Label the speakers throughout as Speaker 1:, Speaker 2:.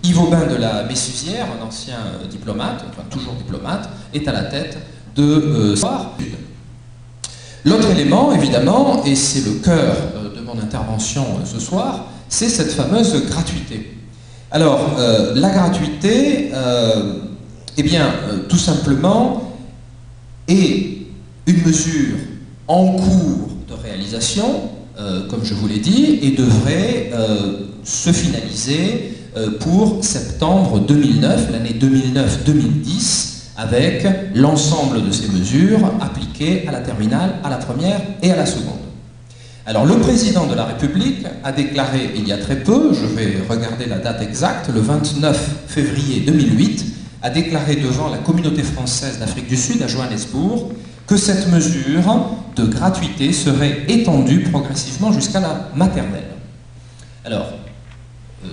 Speaker 1: Yves Aubin de la Messusière, un ancien diplomate, enfin toujours diplomate, est à la tête de Soir. L'autre élément, évidemment, et c'est le cœur de mon intervention ce soir, c'est cette fameuse gratuité. Alors, la gratuité, eh bien, tout simplement, est une mesure en cours de réalisation, comme je vous l'ai dit, et devrait se finaliser pour septembre 2009, l'année 2009-2010, avec l'ensemble de ces mesures appliquées à la terminale, à la première et à la seconde. Alors, le président de la République a déclaré il y a très peu, je vais regarder la date exacte, le 29 février 2008, a déclaré devant la communauté française d'Afrique du Sud à Johannesburg que cette mesure de gratuité serait étendue progressivement jusqu'à la maternelle. Alors,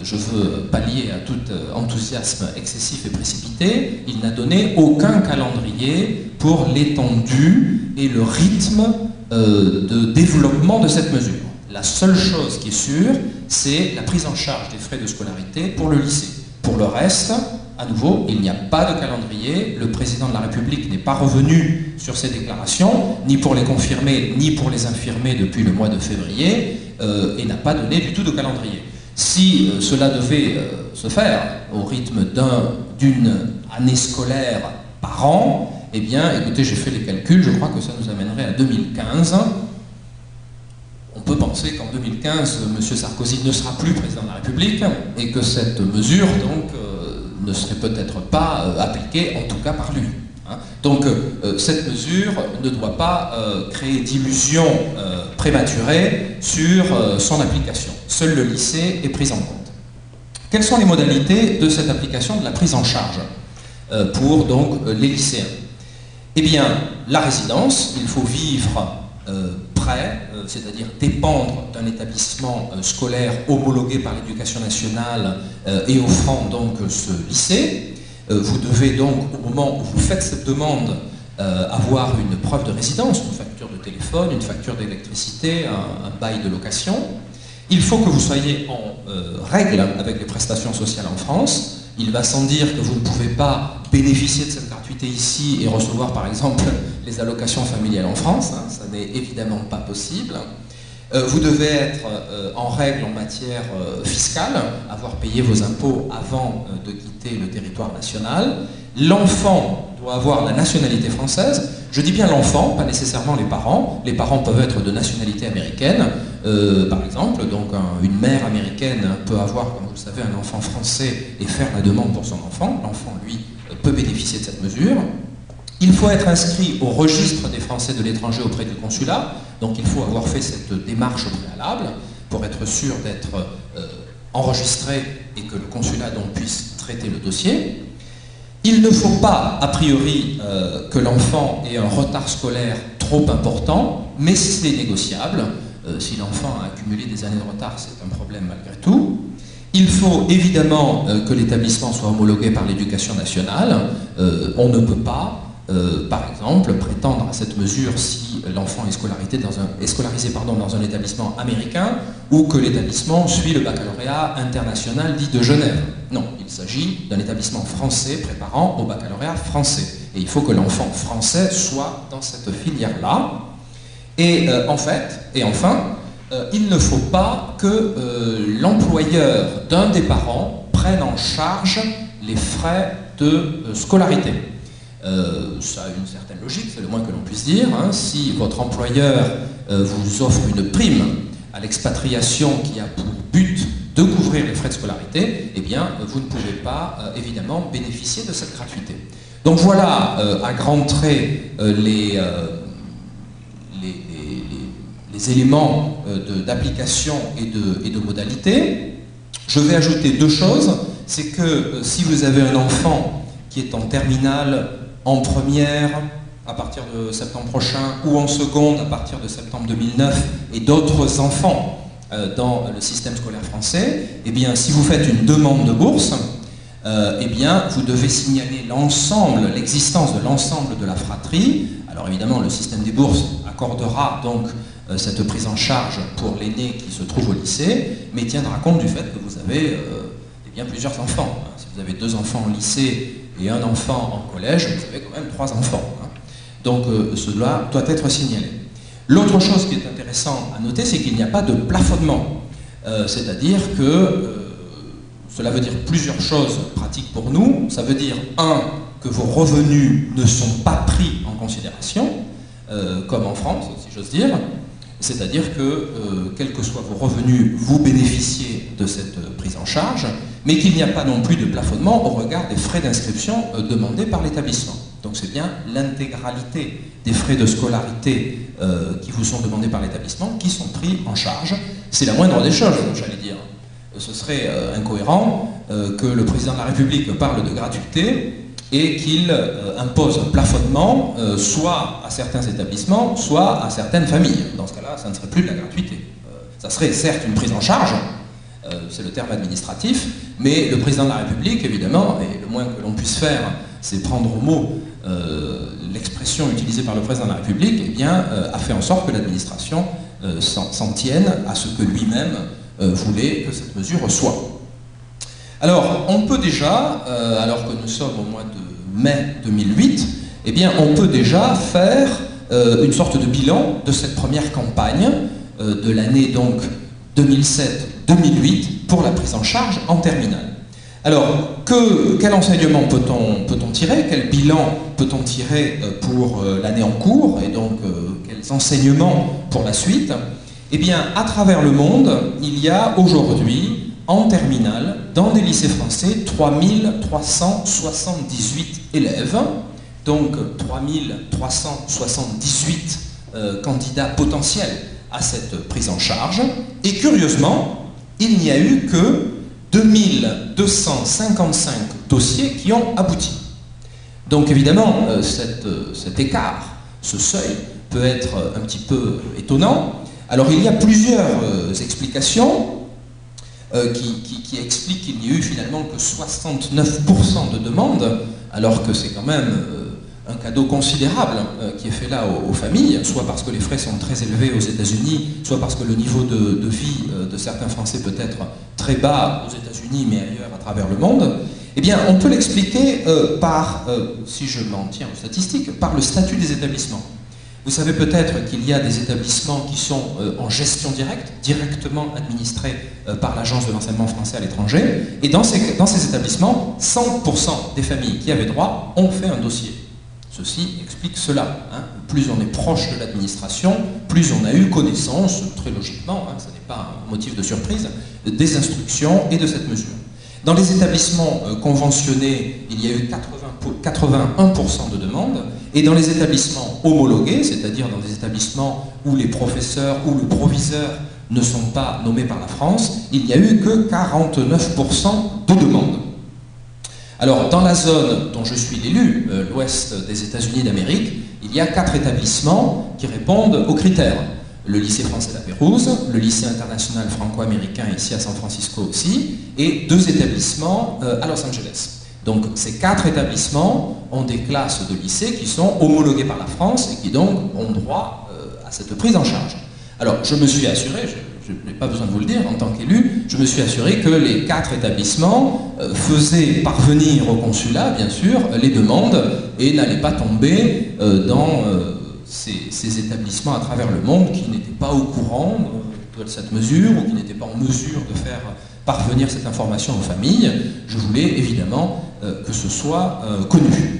Speaker 1: je veux pallier à tout enthousiasme excessif et précipité, il n'a donné aucun calendrier pour l'étendue et le rythme de développement de cette mesure. La seule chose qui est sûre, c'est la prise en charge des frais de scolarité pour le lycée. Pour le reste, à nouveau, il n'y a pas de calendrier, le président de la République n'est pas revenu sur ces déclarations, ni pour les confirmer, ni pour les infirmer depuis le mois de février, et n'a pas donné du tout de calendrier. Si cela devait se faire au rythme d'une année scolaire par an, eh bien, écoutez, j'ai fait les calculs, je crois que ça nous amènerait à 2015. On peut penser qu'en 2015, M. Sarkozy ne sera plus président de la République et que cette mesure, donc, ne serait peut-être pas appliquée, en tout cas par lui. Donc, cette mesure ne doit pas créer d'illusions prématurées sur son application. Seul le lycée est pris en compte. Quelles sont les modalités de cette application de la prise en charge pour donc les lycéens? Eh bien, la résidence, il faut vivre près, c'est-à-dire dépendre d'un établissement scolaire homologué par l'Éducation nationale et offrant donc ce lycée. Vous devez donc, au moment où vous faites cette demande, avoir une preuve de résidence, une facture de téléphone, une facture d'électricité, un bail de location. Il faut que vous soyez en règle avec les prestations sociales en France. Il va sans dire que vous ne pouvez pas bénéficier de cette gratuité ici et recevoir par exemple les allocations familiales en France. Ça n'est évidemment pas possible. Vous devez être en règle en matière fiscale, avoir payé vos impôts avant de quitter le territoire national. L'enfant doit avoir la nationalité française. Je dis bien l'enfant, pas nécessairement les parents. Les parents peuvent être de nationalité américaine, par exemple. Donc une mère américaine peut avoir, comme vous le savez, un enfant français et faire la demande pour son enfant. L'enfant, lui, peut bénéficier de cette mesure. Il faut être inscrit au registre des Français de l'étranger auprès du consulat. Donc il faut avoir fait cette démarche préalable pour être sûr d'être enregistré et que le consulat donc puisse traiter le dossier. Il ne faut pas, a priori, que l'enfant ait un retard scolaire trop important, mais c'est négociable. Si l'enfant a accumulé des années de retard, c'est un problème malgré tout. Il faut évidemment que l'établissement soit homologué par l'Éducation nationale. On ne peut pas, par exemple, prétendre à cette mesure si l'enfant est scolarisé dans un établissement américain ou que l'établissement suit le baccalauréat international dit de Genève. Non, il s'agit d'un établissement français préparant au baccalauréat français. Et il faut que l'enfant français soit dans cette filière-là. Et enfin, il ne faut pas que l'employeur d'un des parents prenne en charge les frais de scolarité. Ça a une certaine logique, c'est le moins que l'on puisse dire. Si votre employeur vous offre une prime à l'expatriation qui a pour but de couvrir les frais de scolarité, eh bien, vous ne pouvez pas, évidemment, bénéficier de cette gratuité. Donc voilà, à grands traits, les éléments d'application et de modalité. Je vais ajouter deux choses. C'est que si vous avez un enfant qui est en terminale, en première à partir de septembre prochain ou en seconde à partir de septembre 2009 et d'autres enfants dans le système scolaire français, eh bien, si vous faites une demande de bourse, eh bien, vous devez signaler l'existence de l'ensemble de la fratrie. Alors évidemment, le système des bourses accordera donc cette prise en charge pour l'aîné qui se trouve au lycée, mais tiendra compte du fait que vous avez des bien plusieurs enfants. Si vous avez 2 enfants au lycée et 1 enfant en collège, vous avez quand même 3 enfants. Donc cela doit être signalé. L'autre chose qui est intéressant à noter, c'est qu'il n'y a pas de plafonnement. C'est-à-dire que cela veut dire plusieurs choses pratiques pour nous. Ça veut dire, 1, que vos revenus ne sont pas pris en considération, comme en France, si j'ose dire. C'est-à-dire que, quels que soient vos revenus, vous bénéficiez de cette prise en charge, mais qu'il n'y a pas non plus de plafonnement au regard des frais d'inscription demandés par l'établissement. Donc c'est bien l'intégralité des frais de scolarité qui vous sont demandés par l'établissement qui sont pris en charge. C'est la moindre des choses, j'allais dire. Ce serait incohérent que le président de la République parle de gratuité et qu'il impose un plafonnement soit à certains établissements, soit à certaines familles. Dans ce cas-là, ça ne serait plus de la gratuité. Ça serait certes une prise en charge, c'est le terme administratif, mais le président de la République, évidemment, et le moins que l'on puisse faire, c'est prendre au mot l'expression utilisée par le président de la République, eh bien, a fait en sorte que l'administration s'en tienne à ce que lui-même voulait que cette mesure soit. Alors, on peut déjà, alors que nous sommes au mois de mai 2008, eh bien, on peut déjà faire une sorte de bilan de cette première campagne de l'année donc 2007-2008 pour la prise en charge en terminale. Alors, quel enseignement peut-on tirer? Quel bilan peut-on tirer pour l'année en cours? Et donc, quels enseignements pour la suite? Eh bien, à travers le monde, il y a aujourd'hui, en terminale, dans des lycées français, 3378 élèves, donc 3378 candidats potentiels à cette prise en charge. Et curieusement, il n'y a eu que 2255 dossiers qui ont abouti. Donc évidemment, cet écart, ce seuil, peut être un petit peu étonnant. Alors il y a plusieurs explications qui expliquent qu'il n'y a eu finalement que 69% de demandes, alors que c'est quand même un cadeau considérable qui est fait là aux familles, soit parce que les frais sont très élevés aux États-Unis, soit parce que le niveau de vie de certains Français peut être très bas aux États-Unis, mais ailleurs à travers le monde. Eh bien, on peut l'expliquer par, si je m'en tiens aux statistiques, par le statut des établissements. Vous savez peut-être qu'il y a des établissements qui sont en gestion directe, directement administrés par l'Agence de l'enseignement français à l'étranger, et dans ces établissements, 100% des familles qui avaient droit ont fait un dossier. Ceci explique cela. Plus on est proche de l'administration, plus on a eu connaissance, très logiquement, ce n'est pas un motif de surprise, des instructions et de cette mesure. Dans les établissements conventionnés, il y a eu 81% de demandes, et dans les établissements homologués, c'est-à-dire dans des établissements où les professeurs ou le proviseur ne sont pas nommés par la France, il n'y a eu que 49% de demandes. Alors, dans la zone dont je suis l'élu, l'ouest des États-Unis d'Amérique, il y a 4 établissements qui répondent aux critères. Le lycée français La Pérouse, le lycée international franco-américain ici à San Francisco aussi, et 2 établissements à Los Angeles. Donc ces 4 établissements ont des classes de lycée qui sont homologuées par la France et qui donc ont droit à cette prise en charge. Alors je me suis assuré, je n'ai pas besoin de vous le dire en tant qu'élu, je me suis assuré que les 4 établissements faisaient parvenir au consulat, bien sûr, les demandes et n'allaient pas tomber dans ces établissements à travers le monde qui n'étaient pas au courant de cette mesure ou qui n'étaient pas en mesure de faire parvenir cette information aux familles. Je voulais évidemment que ce soit connu.